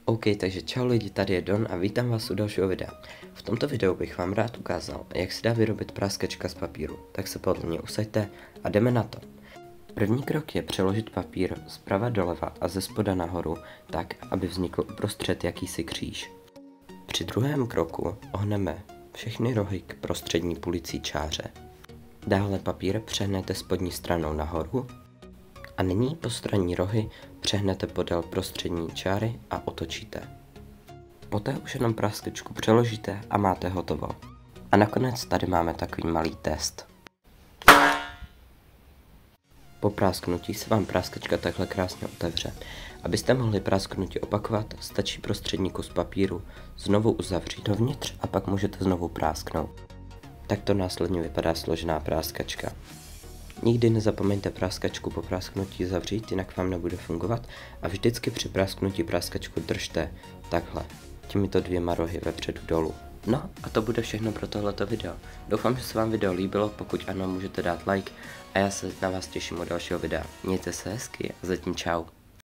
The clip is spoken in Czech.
OK, takže čau lidi, tady je Don a vítám vás u dalšího videa. V tomto videu bych vám rád ukázal, jak se dá vyrobit praskačka z papíru, tak se podle mě usaďte a jdeme na to. První krok je přeložit papír zprava doleva a ze spoda nahoru, tak, aby vznikl uprostřed jakýsi kříž. Při druhém kroku ohneme všechny rohy k prostřední půlicí čáře. Dále papír přehnete spodní stranou nahoru a nyní postranní rohy přehnete podél prostřední čáry a otočíte. Poté už jenom praskačku přeložíte a máte hotovo. A nakonec tady máme takový malý test. Po prásknutí se vám praskačka takhle krásně otevře. Abyste mohli prásknutí opakovat, stačí prostřední kus papíru znovu uzavřít dovnitř a pak můžete znovu prásknout. Takto následně vypadá složená práskačka. Nikdy nezapomeňte práskačku po prásknutí zavřít, jinak vám nebude fungovat a vždycky při prásknutí práskačku držte takhle, těmito dvěma rohy vepředu dolů. No a to bude všechno pro tohleto video. Doufám, že se vám video líbilo, pokud ano, můžete dát like a já se na vás těším u dalšího videa. Mějte se hezky a zatím čau.